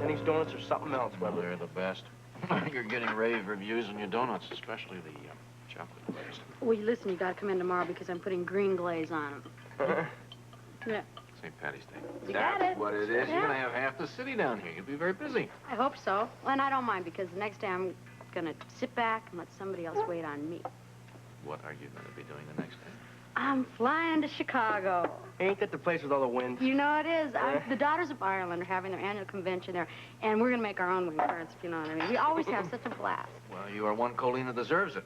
Denny's donuts are something else, Weber. They're the best. You're getting rave reviews on your donuts, especially the chocolate glazed. Well, listen, you gotta come in tomorrow because I'm putting green glaze on them. Yeah. St. Patty's Day. You got That's it. what it is. Yeah. You're going to have half the city down here. You'll be very busy. I hope so. And I don't mind because the next day I'm gonna sit back and let somebody else wait on me. What are you going to be doing the next day? I'm flying to Chicago. Ain't that the place with all the winds? You know it is. The Daughters of Ireland are having their annual convention there, and we're gonna make our own wing cards, if you know what I mean. We always have such a blast. Well, you are one Colleen that deserves it.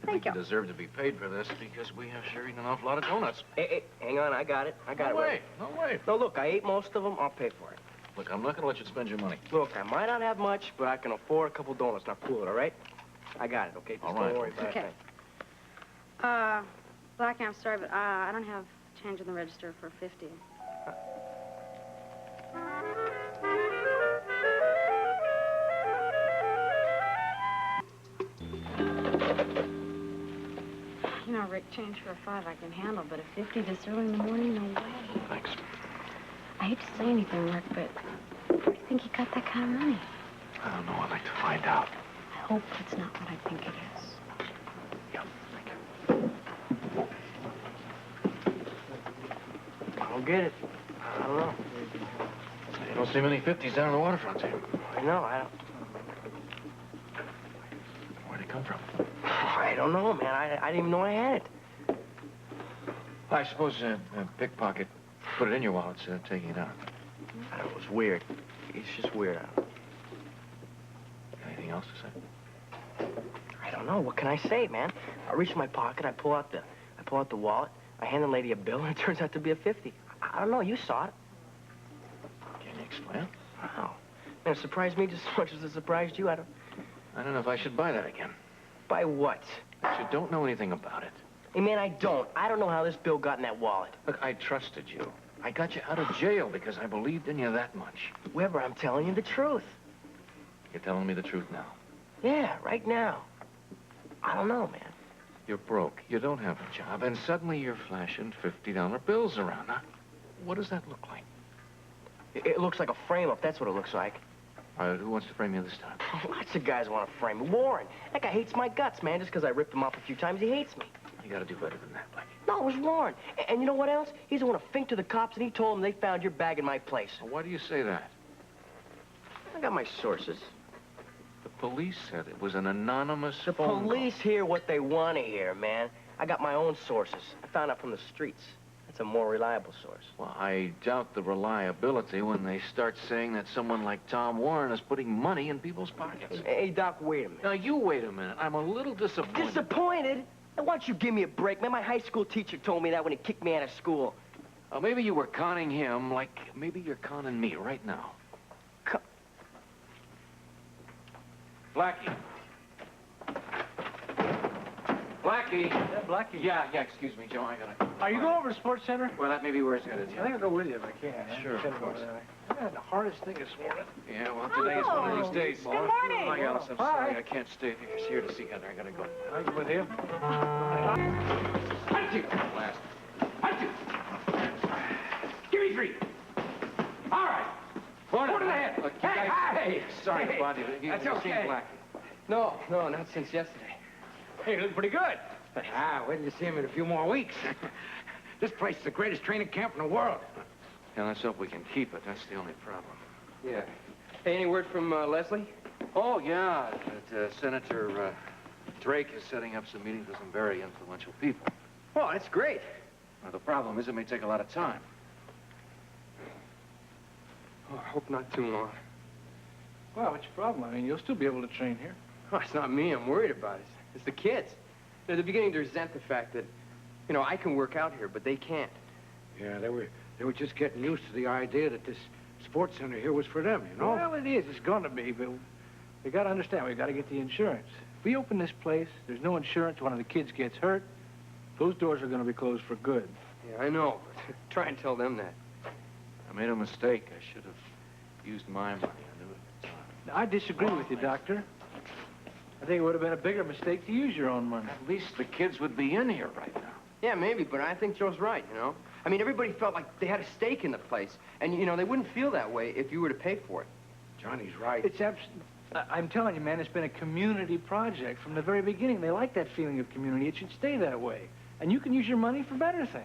I Thank think you. you deserve to be paid for this because we have sure eaten an awful lot of donuts. Hey, hang on, I got it. I got it. Wait. No way. No, look, I ate most of them. I'll pay for it. Look, I'm not going to let you spend your money. Look, I might not have much, but I can afford a couple donuts. Now, cool it, all right? I got it, okay? Just All don't right. worry about Okay. it. Blackie, I'm sorry, but I don't have change in the register for 50. You know, Rick, change for a 5 I can handle, but a 50 this early in the morning, no way. Thanks. I hate to say anything, Rick, but where do you think he got that kind of money? I don't know. I'd like to find out. I hope it's not what I think it is. Yeah, thank you. I don't get it. I don't know. You don't see many 50s down on the waterfront, do you? I know, I don't... Where'd it come from? I don't know, man. I didn't even know I had it. I suppose a pickpocket put it in your wallet instead of taking it out. I know, it was weird. It's just weird. Anything else to say? I don't know. What can I say, man? I reach in my pocket, I pull out the wallet, I hand the lady a bill, and it turns out to be a 50. I don't know. You saw it. Can you explain? Wow. Man, it surprised me just as much as it surprised you. I don't know if I should buy that again. By what? But you don't know anything about it. Hey, man, I don't. I don't know how this bill got in that wallet. Look, I trusted you. I got you out of jail because I believed in you that much. Weber, I'm telling you the truth. You're telling me the truth now. Yeah, right now. I don't know, man. You're broke. You don't have a job, and suddenly you're flashing $50 bills around. Now, what does that look like? It looks like a frame-up. That's what it looks like. Who wants to frame you this time? Lots of guys want to frame me. Warren. That guy hates my guts, man. Just because I ripped him off a few times, he hates me. You gotta do better than that, Blackie. No, it was Warren. And you know what else? He's the one to fink to the cops, and he told them they found your bag in my place. Well, why do you say that? I got my sources. The police said it was an anonymous The phone police hear what they want to hear, man. I got my own sources. I found out from the streets. That's a more reliable source. Well, I doubt the reliability when they start saying that someone like Tom Warren is putting money in people's pockets. Hey, Doc, wait a minute. Now, you wait a minute. I'm a little disappointed. Disappointed? Now, why don't you give me a break, man? My high school teacher told me that when he kicked me out of school. Maybe you were conning him like maybe you're conning me right now. Blackie. Blackie. Yeah, Blackie. Yeah, excuse me, Joe. I gotta... Are you going over to Sports Center? Well, that may be where it's headed. I think I'll go with you if I can. Sure, of course. I had the hardest thing this morning. Yeah, well, today's one of these days. Good morning. Hi, Alice. I'm sorry. I can't stay here to see Heather. I gotta go. I'll go with you. Hunt you! Last. Hunt you! Give me 3. All right. Four to the head. Look, you guys... Hey! Sorry, Hey, Blondie. that's You've okay. seen Blackie. No, not since yesterday. Hey, you look pretty good. Wait till you see him in a few more weeks. This place is the greatest training camp in the world. Yeah, let's hope we can keep it. That's the only problem. Yeah. Hey, any word from Lesley? Oh, yeah. Senator Drake is setting up some meetings with some very influential people. Oh, that's great. Now, the problem is it may take a lot of time. Oh, I hope not too long. Well, what's your problem? I mean, you'll still be able to train here. Oh, it's not me I'm worried about. It's the kids. They're beginning to resent the fact that, you know, I can work out here, but they can't. Yeah, they were just getting used to the idea that this sports center here was for them, you know? Well, it is. It's going to be, but we got to understand, we got to get the insurance. If we open this place, there's no insurance, one of the kids gets hurt, those doors are going to be closed for good. Yeah, I know, but try and tell them that. I made a mistake. I should have used my money. I knew it. Now, I disagree with you, Doctor. I think it would have been a bigger mistake to use your own money. At least the kids would be in here right now. Yeah, maybe, but I think Joe's right, you know? I mean, everybody felt like they had a stake in the place, and, you know, they wouldn't feel that way if you were to pay for it. Johnny's right. I'm telling you, man, it's been a community project from the very beginning. They like that feeling of community. It should stay that way. And you can use your money for better things.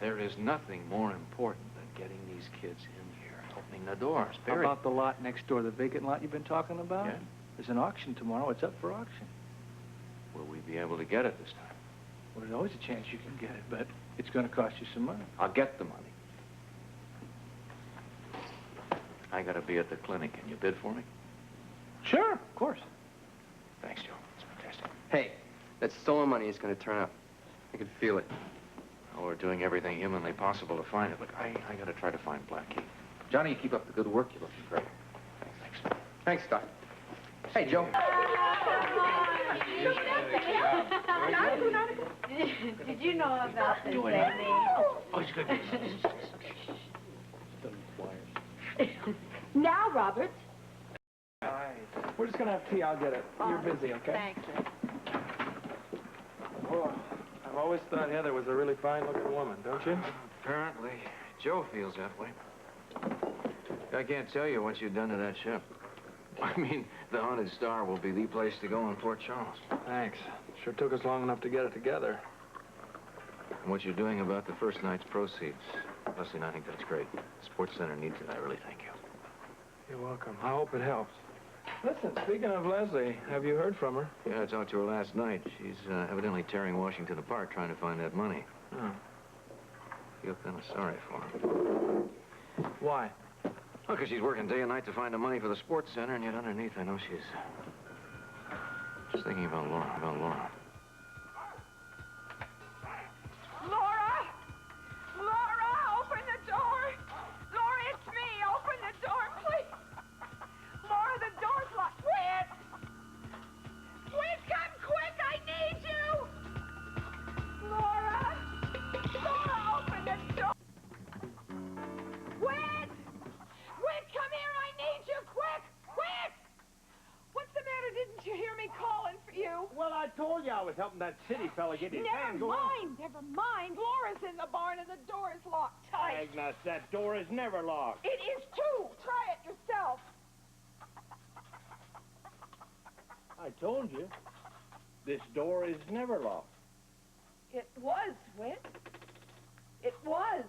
There is nothing more important than getting these kids in here, opening the doors, How period. about the lot next door, the vacant lot you've been talking about? Yeah. There's an auction tomorrow. It's up for auction. Will we be able to get it this time? Well, there's always a chance you can get it, but it's going to cost you some money. I'll get the money. I gotta be at the clinic. Can you bid for me? Sure, of course. Thanks, Joe. It's fantastic. Hey, that stolen money is going to turn up. I can feel it. Well, we're doing everything humanly possible to find it. Look, I gotta try to find Blackie. Johnny, keep up the good work. You're looking great. Thanks. Thanks, Doc. Hey, Joe. Did you know about this, Lesley? Oh, it's good. Now, Robert. All right. We're just going to have tea. I'll get it. You're busy, okay? Thank you. Well, I've always thought Heather was a really fine-looking woman, don't you? Apparently, Joe feels that way. I can't tell you what you've done to that ship. I mean, the Haunted Star will be the place to go in Port Charles. Thanks. Sure took us long enough to get it together. And what you're doing about the first night's proceeds. Lesley, I think that's great. The Sports Center needs it. I really thank you. You're welcome. I hope it helps. Listen, speaking of Lesley, have you heard from her? Yeah, I talked to her last night. She's evidently tearing Washington apart trying to find that money. Oh. Feel kind of sorry for her. Why? Well, because she's working day and night to find the money for the Sports Center, and yet underneath, I know she's just thinking about Laura, Laura! Laura, open the door! Laura, it's me! Open the door, please! Laura, the door's locked. Whit! Whit, come quick! I need you! Laura! Laura, open the door! Whit! Whit, come here! I need you! Quick! Quick! What's the matter? Didn't you hear me calling for you? Well, I told you I was helping that city fella get his hand going. Never mind. Laura's in the barn and the door is locked tight. Agnes, that door is never locked. It is too. Try it yourself. I told you. This door is never locked. It was, Whit. It was.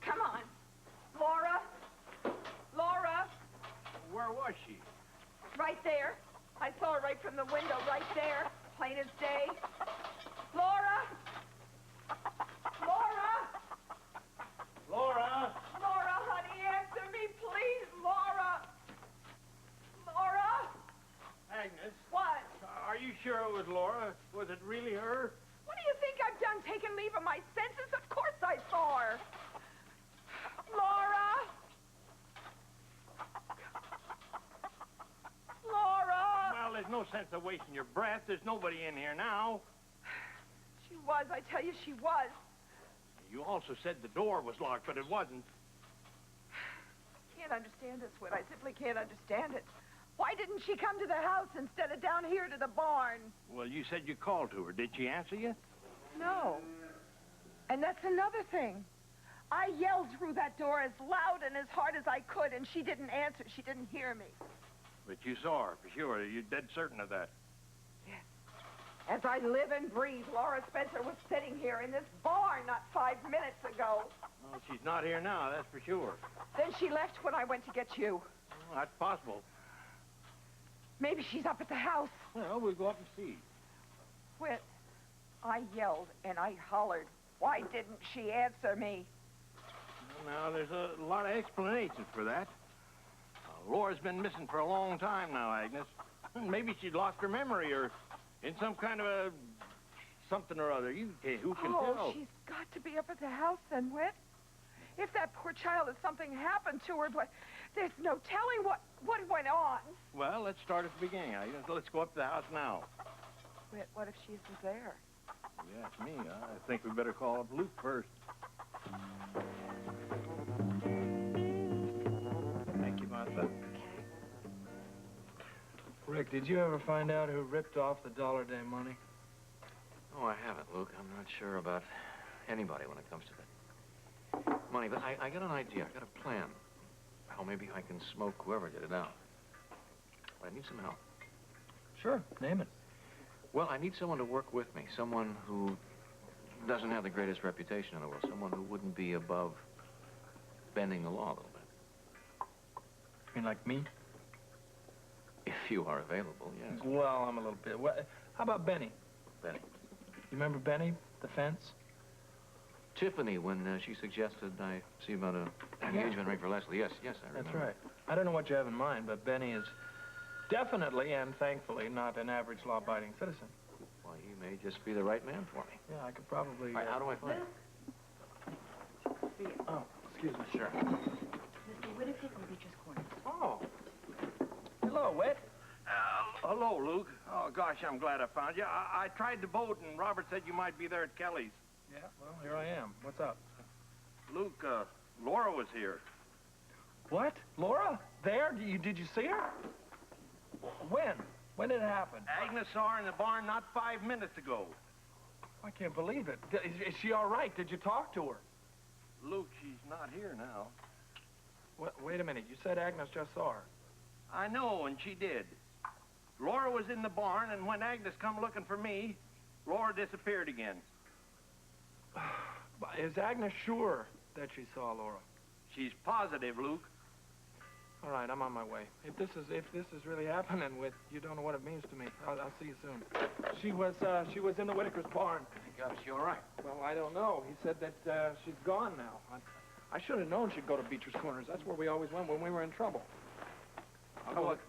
Come on. Laura. Laura. Where was she? Right there. I saw her right from the window, right there. Plain as day. Laura! Laura! Laura! Laura, honey, answer me, please. Laura! Laura! Agnes, What? are you sure it was Laura? Was it really her? What do you think I've done, taken leave of my senses? Of course I saw her. Laura! Laura! Well, there's no sense of wasting your breath. There's nobody in here now. She was, I tell you, she was. You also said the door was locked, but it wasn't. Can't understand this, Whit. I simply can't understand it. Why didn't she come to the house instead of down here to the barn? Well, you said you called to her. Did she answer you? No. And that's another thing. I yelled through that door as loud and as hard as I could, and she didn't answer. She didn't hear me. But you saw her, for sure. You're dead certain of that. Yes. As I live and breathe, Laura Spencer was sitting here in this barn not 5 minutes ago. Well, she's not here now, that's for sure. Then she left when I went to get you. Well, that's possible. Maybe she's up at the house. Well, we'll go up and see. Whit, I yelled and I hollered. Why didn't she answer me? Well, now, there's a lot of explanations for that. Laura's been missing for a long time now, Agnes. Maybe she'd lost her memory or in some kind of a something or other. Who can tell? Oh, she's got to be up at the house then, Whit. If that poor child has something happened to her, but there's no telling what went on. Well, let's start at the beginning, Agnes. Let's go up to the house now. Whit, what if she isn't there? You ask me. I think we better call up Luke first. Thank you, Martha. Rick, did you ever find out who ripped off the Dollar Day money? Oh, I haven't, Luke. I'm not sure about anybody when it comes to that. money, but I got an idea. I got a plan. How maybe I can smoke whoever did it out. But I need some help. Sure, name it. Well, I need someone to work with me. Someone who doesn't have the greatest reputation in the world. Someone who wouldn't be above bending the law a little bit. You mean like me? If you are available, yes. Well, I'm a little bit. How about Benny? Benny. You remember Benny, the fence? Tiffany, when she suggested I see about an engagement ring for Lesley. Yes, I remember. That's right. I don't know what you have in mind, but Benny is definitely and thankfully not an average law-abiding citizen. Well, he may just be the right man for me. Yeah, I could probably... All right, how do I find him? Oh, excuse me. Sure. Mr. Whittaker from Beecher's Corner. Oh. Hello, Whit. Hello, Luke. Oh, gosh, I'm glad I found you. I tried the boat, and Robert said you might be there at Kelly's. Yeah, well, here I am. What's up? Luke, Laura was here. What? Laura? There? Did you see her? When? When did it happen? Agnes saw her in the barn not 5 minutes ago. I can't believe it. Is she all right? Did you talk to her? Luke, she's not here now. Wait a minute. You said Agnes just saw her. I know, and she did. Laura was in the barn, and when Agnes come looking for me, Laura disappeared again. Is Agnes sure that she saw Laura? She's positive, Luke. All right, I'm on my way. If this is really happening, Whit, you don't know what it means to me. I'll see you soon. She was in the Whittaker's barn. Thank God, is she all right? Well, I don't know. He said that she's gone now. I should have known she'd go to Beecher's Corners. That's where we always went when we were in trouble. Look,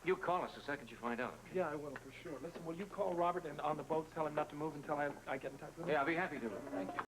you call us the second you find out. Yeah, I will, for sure. Listen, will you call Robert and on the boat tell him not to move until I get in touch with him? Yeah, I'll be happy to. Thank you.